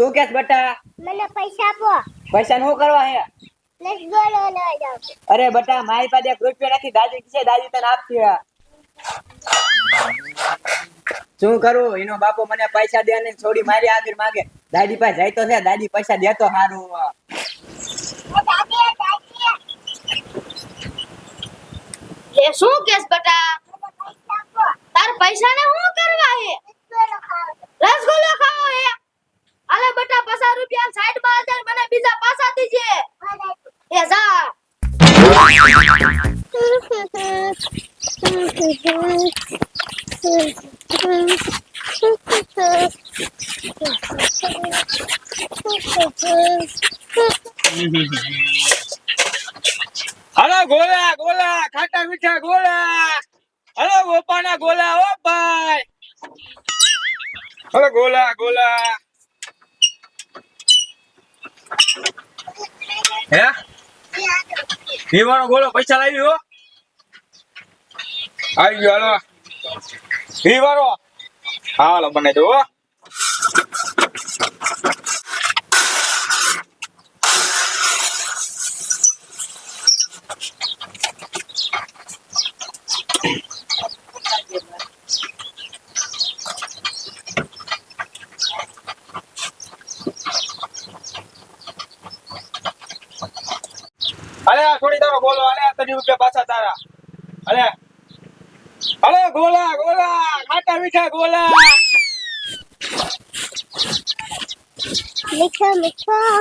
શું કેસ બટા? મને પૈસા આપો. પૈસા નું કરવા હે? લેટ્સ ગો લઈ જાવ. અરે બટા મારી પાસે 1 રૂપિયો નથી, દાદી છે, દાદી તને આપશે. શું કરું? એનો બાપો મને પૈસા દે ને છોડી મારી આગળ માંગે. દાદી પાસે જાય તો છે, દાદી પૈસા દે તો સારું. લે શું કેસ બટા? તાર પૈસા ને શું કરવા હે? રસગુલ્લો ખાવો હે? આલે બટા 50 રૂપિયા સાઈડ માં આલ, મને બીજા પાસા દીજે. એ જા. હલો ગોલા ગોલા, ખાટા મીઠા ગોલા. હલો ગોપાના ગોલા, ઓ ભાઈ. હલો ગોલા ગોલા. હે પીવાનો ગોળો પૈસા લાવી હો. આવી ગયો. હાલો પીવાનો. હાલો બને દો. અલે થોડી તારો બોલો. અલે 30 રૂપિયા પાછા તારા. અલે હલો ગોલા ગોલા, ખાટા મીઠા ગોલા. મીઠા મીઠા.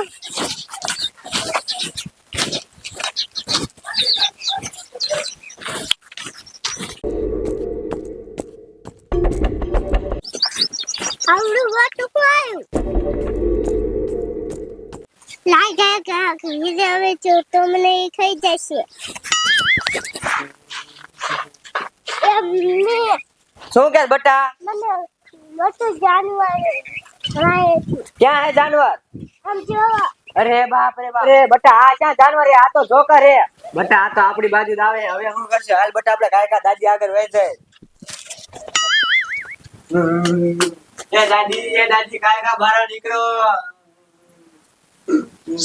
આવડું વાટું આવ્યું. લાઈ ગયા ગયા ઘરે હવે જો તો મને ખાઈ જશે. એમને શું કેસ બટા? મને મોટું જાનવર રાય છે. ક્યાં હે જાનવર? આમ જોવો. અરે બાપ રે બાપ. અરે બટા આ ક્યાં જાનવર હે? આ તો જોકર હે. બટા આ તો આપણી બાજુ જ આવે. હવે શું કરશે? હાલ બટા આપણે કાયકા દાદી આગળ વહી જાય. એ દાદી કાયકા બહાર નીકળો.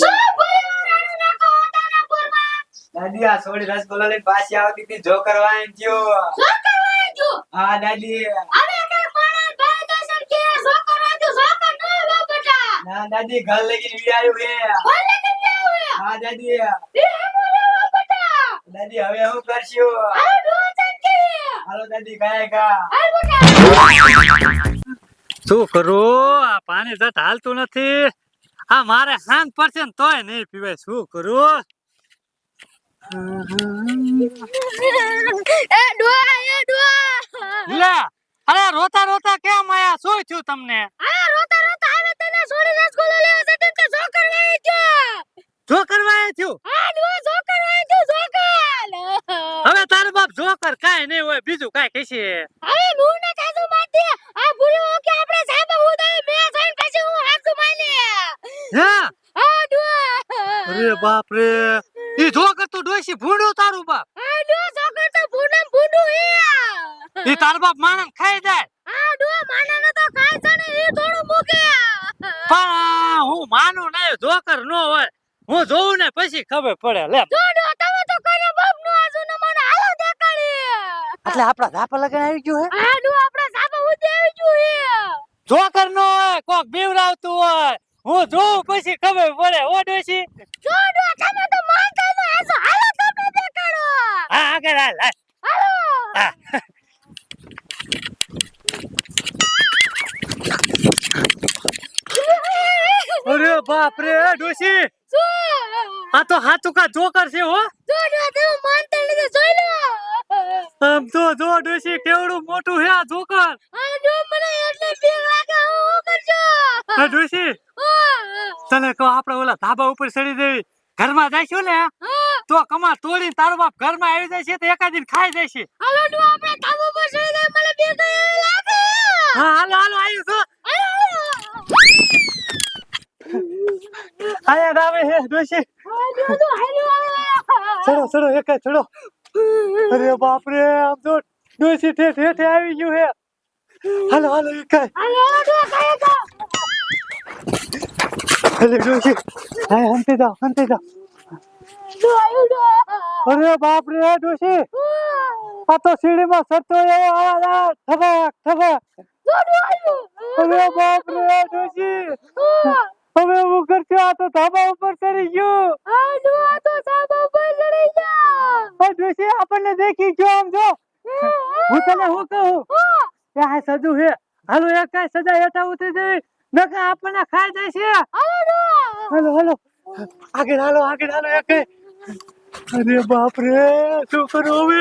શું બોલ્યો રાણુ નાકો ઓટાના પૂરમાં? દાદી આ છોડી રસગુલ્લા લઈને પાછી આવતી હતી, જોકર વાય ગયો. શું કરવા જો? હા દાદી. હવે કે પાણા ભાઈ તો સરકે સોકર આજો સોકર નો હો બેટા. ના દાદી ઘર લગીને વી આવ્યું હે. બોલે કે આવે? હા દાદી. એ બોલો બેટા. દાદી હવે શું કરશું? આ રોજન કે. હાલો દાદી કાયકા. આ બેટા. શું કરું? આ પાણી જત હાલતું નથી. આ મારે હાંજ પડશે ને તોય નહીં પીવાય. શું કરું? એ ડોઆ લે અરે રોતા રોતા કેમ આયા? શું થયું તમને? આ રોતા રોતા આવે તને છોડી રસગુલ્લો લેવા જતો તો જોકર વાય ગયો. જો કરવા થયું? આ ડોઆ જોકર વાય ગયો જોકર. હવે તારો બાપ જોકર કાઈ નહીં હોય, બીજું કાઈ કહેશે. હવે હું ને કાજુ માતે આ ભૂલ્યો કે આપણે સાહેબ ઉદાય મે જઈને પછી હું હાથું માને. હે આ ડોઆ. અરે બાપ રે, ઈ જોકર તો ડોશી ભૂંડું તારું બાપ. આ ડોઆ જોકર તો ભૂંડમ ભૂંડું હે. ઈ તાર બાપ માણસ ખાઈ જાય. આ ડોઆ માનાને તો ખાય છે ને એ થોડું મૂકે. પણ હું માનું નહીં, જોકર નો હોય. હું જોઉં ને પછી ખબર પડે. લે જો ડોઆ તમે તો કરે બાપ નું આજુ ને મને હાલો દેખાડી. એટલે આપડા ધાપા લગાઈ આવી ગયું હે. આ ડોઆ આપણે સાબા ઉદે આવી ગયું હે. જોકર નો હોય, કોક બીવરાવતું હોય. હું જોઉં પછી ખબર પડે. ઓ ડોશી જો ડોઆ તમે તો માનતા ન આસો હાલો તમને દેખાડો. હા આગળ હાલ હાલ. હાલો. હા. અરે બાપ રે ડોશી, આ તો હાથુકા જોકર છે હો. જો ડોઆ તમે માનતા નથી જોઈ લો. આમ તો જો ડોશી કેવડું મોટું છે આ જોકર. આ ડોઆ મને એટલે બીક લાગે હું કરજો. હા ડોશી, તને કહો આપણે ઓલા ધાબા ઉપર ચડી જઈ ઘરમાં જઈશું ને તો કમા તોડીને તારો બાપ ઘરમાં આવી જાય છે તો એકાદીન ખાઈ જાય છે. હાલો ડોઆ આપણે ધાબા પર ચડી જાય મને બીક લાગે. હા હાલો હાલો આવ્યું છો. આયા દાવે હે ડોશી. આ ડોઆ તો હાલો. ચડો ચડો એક ચડો. અરે બાપ રે, આમ તો ડોશી ઠેઠ ઠેઠ આવી ગયું હે. હાલો હાલો એક હાલો ડોઆ કાય કા. અરે ડોશી હાય હંતે જાઓ અરે બાપ રે ડોશી આ તો સીડીમાં સટતો એવો અવાજ આવે ઠબક ઠબક અરે બાપ રે ડોશી હવે હું કરશું આ તો ધાબા ઉપર ચડી ગયું ડોશી આપણને દેખી ગયો આમ જો હું તને શું કહું કે આ સજુ હે હાલો એક કઈ સજા હેઠા ઉતરી જઈ નકા આપણને ખાઈ જાય છે હાલો આગળ હાલો એક અરે બાપ રે શું કરું હવે